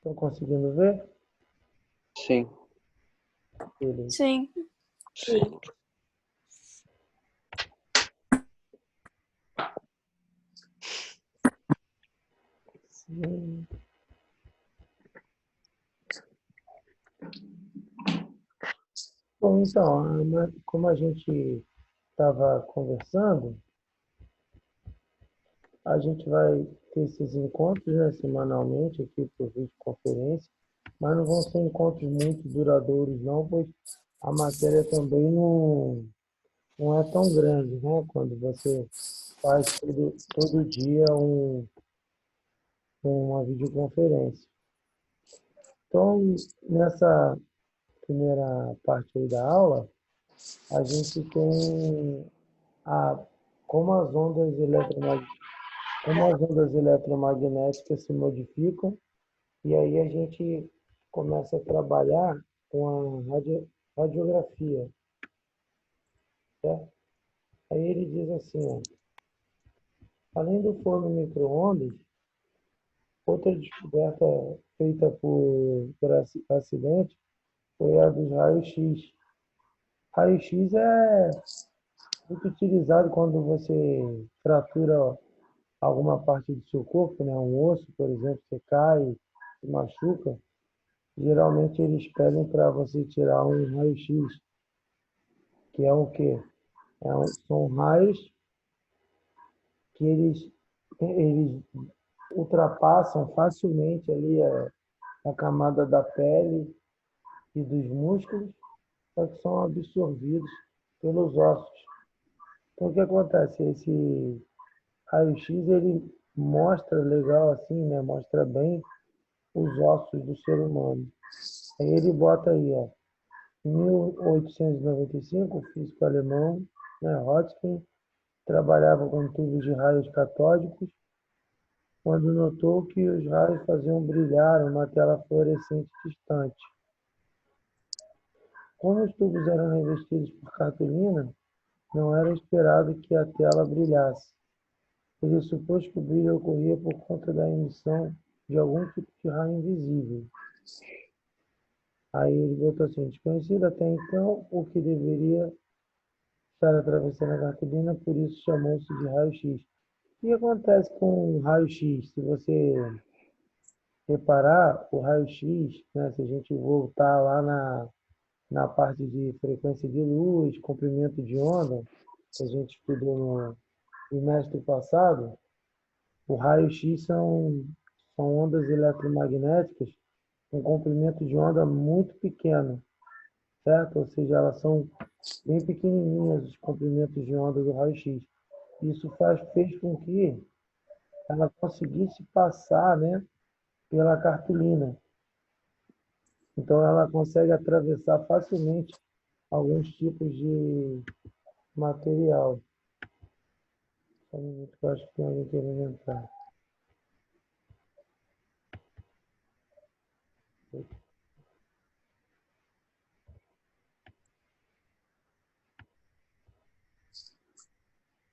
Estão conseguindo ver? Sim. Beleza. Sim. Sim. Sim. Bom, então, como a gente estava conversando, a gente vai ter esses encontros, né, semanalmente aqui por videoconferência, mas não vão ser encontros muito duradouros não, pois a matéria também não é tão grande, né? Quando você faz todo dia uma videoconferência. Então, nessa primeira parte aí da aula, a gente tem a, como as ondas eletromagnéticas se modificam, e aí a gente começa a trabalhar com a radiografia, certo? Aí ele diz assim, ó, além do forno micro-ondas, outra descoberta feita por acidente foi a dos raios-x. Raio-x é muito utilizado quando você fratura alguma parte do seu corpo, né? Um osso, por exemplo, você cai, se machuca. Geralmente eles pedem para você tirar um raio-x, que é o quê? São raios que eles ultrapassam facilmente ali a camada da pele e dos músculos, só que são absorvidos pelos ossos. Então, o que acontece? Esse raio-x, ele mostra legal assim, né? Mostra bem os ossos do ser humano. Aí ele bota aí, ó, em 1895, o físico alemão, né, Röntgen, trabalhava com tubos de raios catódicos, quando notou que os raios faziam brilhar uma tela fluorescente distante. Como os tubos eram revestidos por cartolina, não era esperado que a tela brilhasse. Ele supôs que o brilho ocorria por conta da emissão de algum tipo de raio invisível. Aí ele botou assim, desconhecido até então o que deveria estar atravessando a cartolina, por isso chamou-se de raio-x. O que acontece com o raio-x? Se você reparar, o raio-x, né, se a gente voltar lá na parte de frequência de luz, comprimento de onda, que a gente estudou no trimestre passado, o raio-x são ondas eletromagnéticas com comprimento de onda muito pequeno, certo? Ou seja, elas são bem pequenininhas, os comprimentos de onda do raio-x. Isso fez com que ela conseguisse passar, né, pela cartolina. Então, ela consegue atravessar facilmente alguns tipos de material. Só um minuto que eu acho que tem alguém querendo entrar.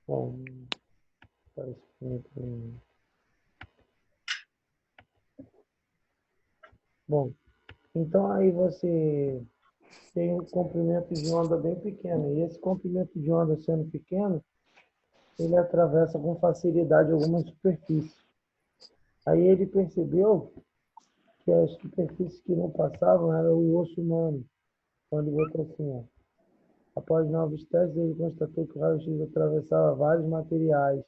Bom, parece que não tem. Bom, então aí você tem um comprimento de onda bem pequeno. E esse comprimento de onda sendo pequeno, ele atravessa com facilidade algumas superfícies. Aí ele percebeu que as superfícies que não passavam era o osso humano. Então ele botou assim, ó. Após novos testes, ele constatou que o raio-x atravessava vários materiais,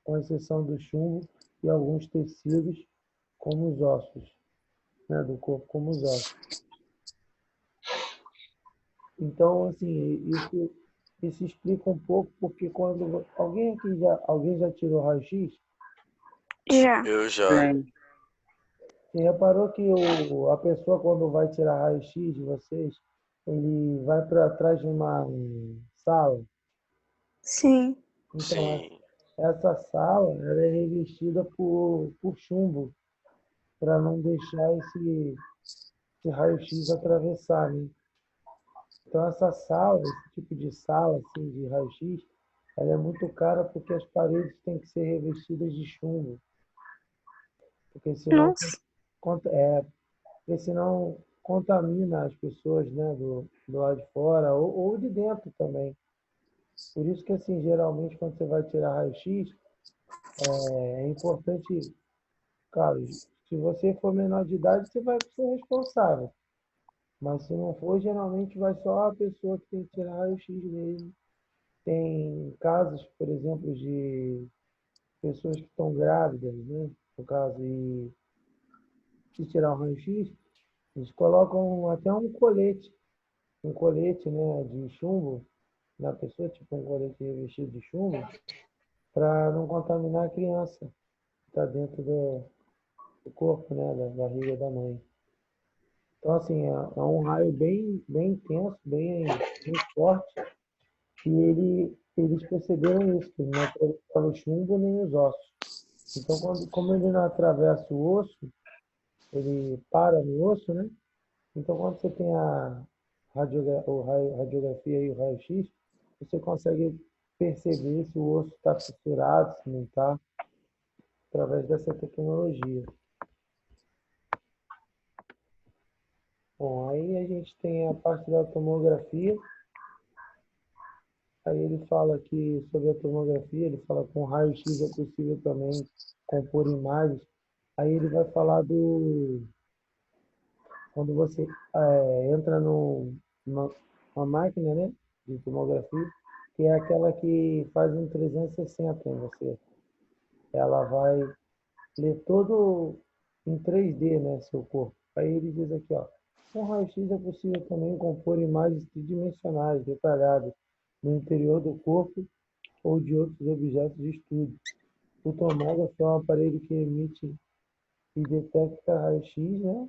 com exceção do chumbo e alguns tecidos, como os ossos, né, do corpo, como os ossos. Então, assim, isso explica um pouco porque quando alguém já tirou raio-x, Já. Eu já. você reparou que a pessoa quando vai tirar raio-x de vocês, ele vai para trás de uma sala. Sim. Então, Sim. essa sala ela é revestida por chumbo para não deixar esse raio-x atravessar, né? Então, essa sala, esse tipo de sala assim, de raio-x, ela é muito cara porque as paredes têm que ser revestidas de chumbo. Porque senão Nossa. porque senão contamina as pessoas, né, do lado de fora ou de dentro também. Por isso que, assim, geralmente, quando você vai tirar raio-x, é importante, claro, se você for menor de idade, você vai ser responsável. Mas se não for, geralmente vai só a pessoa que tem que tirar raio-x mesmo. Tem casos, por exemplo, de pessoas que estão grávidas, né? No caso, e se tirar o raio-x, eles colocam até um colete, né, de chumbo na pessoa, tipo um colete revestido de chumbo, para não contaminar a criança que está dentro do corpo, né, da barriga da mãe. Então, assim, é um raio bem intenso, bem forte, e eles perceberam isso, que ele não atravessa o chumbo nem os ossos. Então, como ele não atravessa o osso, ele para no osso, né? Então, quando você tem a radiografia e o raio-x, você consegue perceber se o osso está fissurado, se não está, através dessa tecnologia. Bom, aí a gente tem a parte da tomografia. Aí ele fala aqui sobre a tomografia, ele fala que com raio-x é possível também compor imagens. Aí ele vai falar quando você entra numa máquina, né, de tomografia, que é aquela que faz um 360 em você. Ela vai ler todo em 3D, né, seu corpo. Aí ele diz aqui, ó, com raio-x é possível também compor imagens tridimensionais detalhadas no interior do corpo ou de outros objetos de estudo. O tomógrafo é um aparelho que emite e detecta raio-x, né?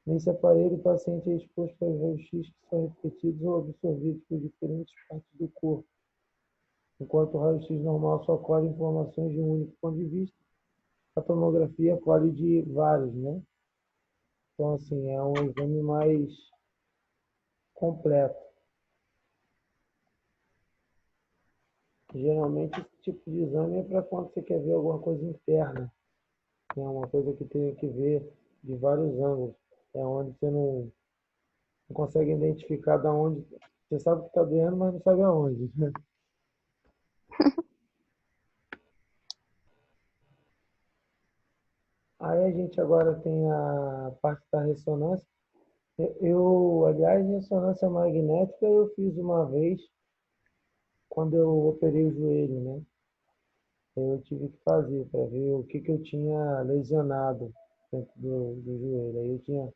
Nesse aparelho, o paciente é exposto aos raios-x que são repetidos ou absorvidos por diferentes partes do corpo, enquanto o raio-x normal só colhe informações de um único ponto de vista, a tomografia colhe de vários, né? Então, assim, é um exame mais completo. Geralmente, esse tipo de exame é para quando você quer ver alguma coisa interna, né? Uma coisa que tem que ver de vários ângulos. É onde você não consegue identificar da onde. Você sabe que está doendo, mas não sabe aonde. Aí a gente agora tem a parte da ressonância. Aliás, ressonância magnética eu fiz uma vez quando eu operei o joelho, né? Eu tive que fazer para ver o que eu tinha lesionado dentro do joelho. Aí eu tinha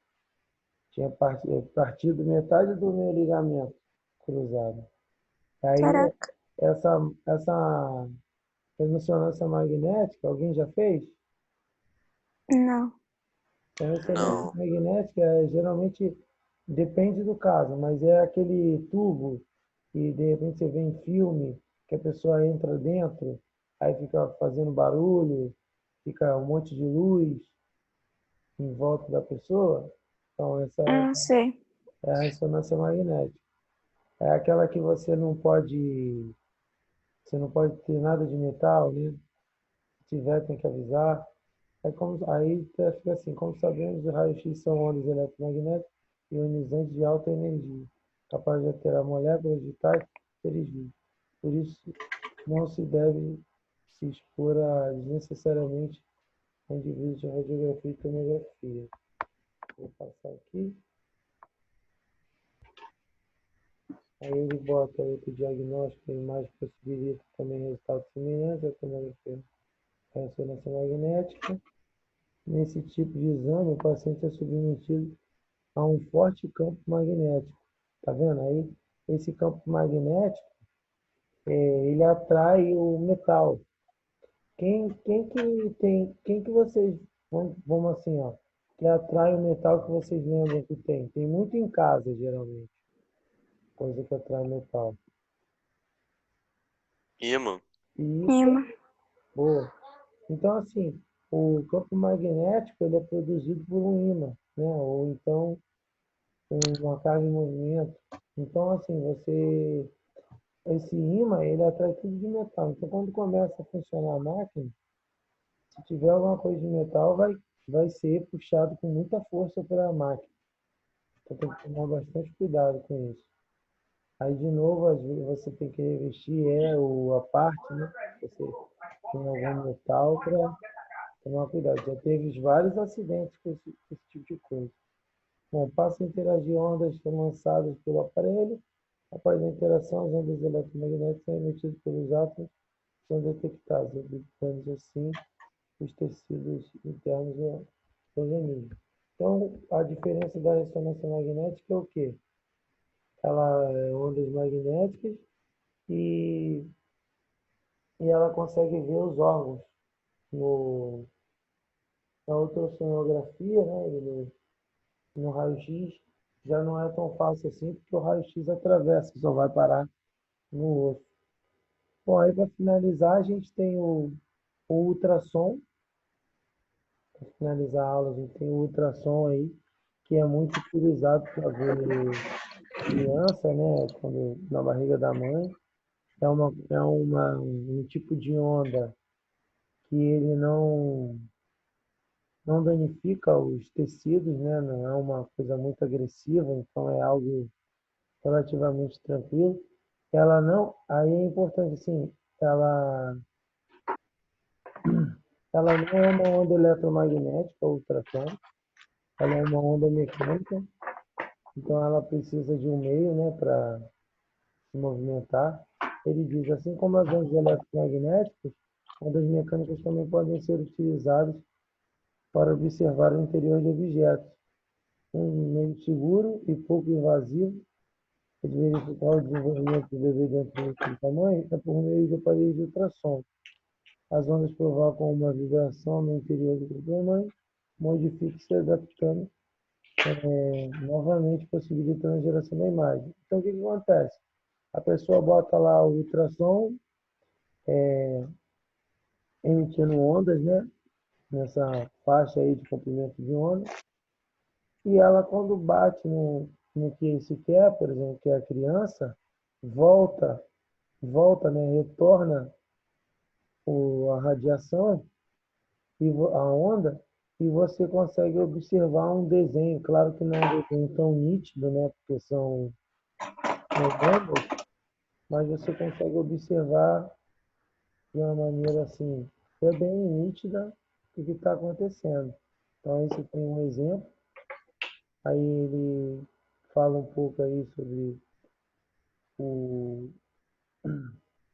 partido metade do meu ligamento cruzado. Aí Caraca, essa ressonância magnética, alguém já fez? não. A ressonância Não. magnética geralmente depende do caso, mas é aquele tubo que de repente você vê em filme, que a pessoa entra dentro, aí fica fazendo barulho, fica um monte de luz em volta da pessoa. Então, essa Eu não sei. é a ressonância magnética. É aquela que você não pode ter nada de metal, né? Se tiver, tem que avisar. Aí fica assim, como sabemos, os raios-x são ondas eletromagnéticas ionizantes de alta energia, capazes de alterar moléculas vitais e seres vivos. Por isso, não se deve se expor desnecessariamente a indivíduos de radiografia e tomografia. Vou passar aqui. Aí ele bota aí que o diagnóstico, a imagem possibilita também resultados semelhantes à tomografia à ressonância magnética. Nesse tipo de exame, o paciente é submetido a um forte campo magnético. Tá vendo aí? Esse campo magnético, ele atrai o metal. Quem que vocês, vamos assim, ó, que atrai o metal que vocês lembram que tem? Tem muito em casa, geralmente, coisa que atrai metal. Imã. E isso é Imã. boa. Então, assim, o campo magnético, ele é produzido por um ímã, né? Ou então uma carga em movimento. Então, assim, esse ímã, ele atrai tudo de metal. Então, quando começa a funcionar a máquina, se tiver alguma coisa de metal, vai ser puxado com muita força pela máquina. Então tem que tomar bastante cuidado com isso. Aí, de novo, às vezes você tem que revestir a parte, né? Você tem algum metal para tomar cuidado. Já teve vários acidentes com esse tipo de coisa. Bom, passa a interagir ondas são lançadas pelo aparelho. Após a interação, as ondas eletromagnéticas são emitidas pelos átomos e são detectadas, obtendo assim os tecidos internos do organismo. Então, a diferença da ressonância magnética é o quê? Ela é ondas magnéticas e, e ela consegue ver os órgãos na ultrassonografia, né, no raio-x, já não é tão fácil assim, porque o raio-x atravessa, só vai parar no osso. Bom, aí para finalizar, a gente tem o ultrassom. Para finalizar a aula, a gente tem o ultrassom aí, que é muito utilizado para ver criança, né, quando na barriga da mãe. Um tipo de onda que ele não danifica os tecidos, né? Não é uma coisa muito agressiva, então é algo relativamente tranquilo. Ela não, aí é importante assim, ela não é uma onda eletromagnética, o ultrassom, ela é uma onda mecânica, então ela precisa de um meio, né, para se movimentar. Ele diz, assim como as ondas eletromagnéticas, ondas mecânicas também podem ser utilizadas para observar o interior de objetos. Um meio seguro e pouco invasivo de verificar o desenvolvimento do bebê dentro do tamanho é por meio de aparelhos de ultrassom. As ondas provocam uma vibração no interior do corpo da mãe, modifica-se adaptando novamente, possibilitando a geração da imagem. Então, o que acontece? A pessoa bota lá o ultrassom, emitindo ondas, né? Nessa faixa aí de comprimento de onda, e ela, quando bate no que se quer, por exemplo, que é a criança, volta, né? Retorna a radiação e a onda, e você consegue observar um desenho. Claro que não é um desenho tão nítido, né? Porque são ondas, mas você consegue observar de uma maneira assim, é bem nítida o que está acontecendo. Então, aí você tem um exemplo. Aí ele fala um pouco aí sobre o,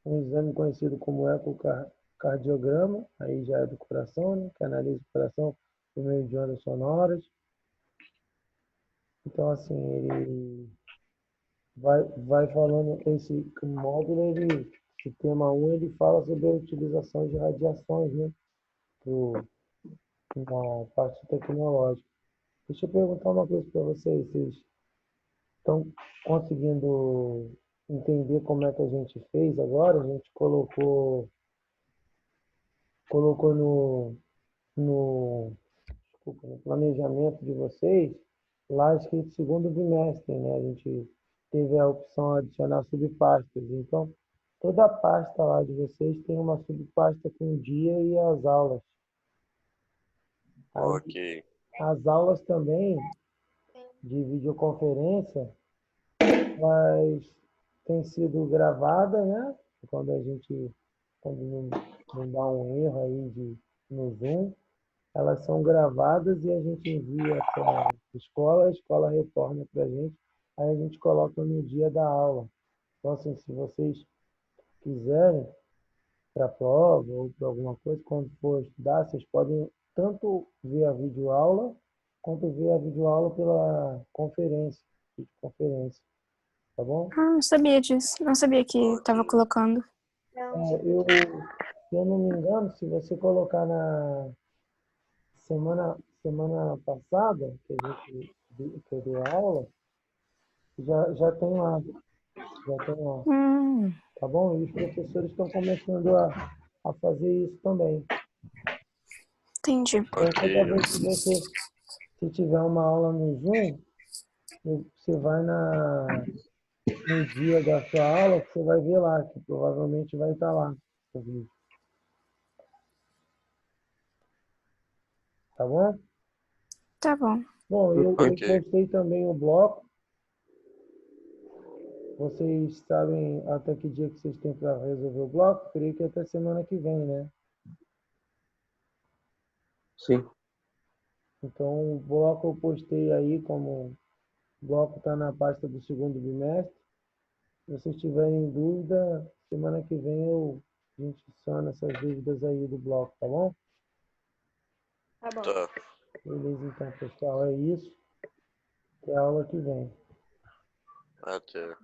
um exame conhecido como ecocardiograma, aí já é do coração, né? Que analisa o coração por meio de ondas sonoras. Então, assim, ele vai falando, esse módulo, esse tema 1, ele fala sobre a utilização de radiações, né? Na parte tecnológica. Deixa eu perguntar uma coisa para vocês. Vocês estão conseguindo entender como é que a gente fez agora? A gente colocou no, desculpa, no planejamento de vocês, lá escrito segundo bimestre, né? A gente teve a opção de adicionar subpastas. Então, toda a pasta lá de vocês tem uma subpasta com o dia e as aulas. Ok. As aulas também de videoconferência, mas tem sido gravada, né? Quando não dá um erro aí no Zoom, elas são gravadas e a gente envia para a escola retorna para a gente, aí a gente coloca no dia da aula. Então, assim, se vocês quiserem, para a prova ou para alguma coisa, quando for estudar, vocês podem tanto ver a videoaula, quanto ver a videoaula pela conferência, videoconferência, tá bom? Ah, não sabia disso. Não sabia que estava colocando. Se eu não me engano, se você colocar na semana passada, que eu dei aula, já tem lá, tá bom? E os professores estão começando a fazer isso também. Entendi. Então, Ok. toda vez que você se tiver uma aula no Zoom, você vai no dia da sua aula, que você vai ver lá, que provavelmente vai estar lá o vídeo. Tá bom? Tá bom. Bom, eu Ok. postei também o bloco. Vocês sabem até que dia que vocês têm para resolver o bloco? Creio que até semana que vem, né? Sim. Então, o bloco eu postei aí, como o bloco está na pasta do segundo bimestre. Se vocês tiverem dúvida, semana que vem a gente sana essas dúvidas aí do bloco, tá bom? Tá bom. Tá. Beleza, então, pessoal, é isso. Até a aula que vem. Até.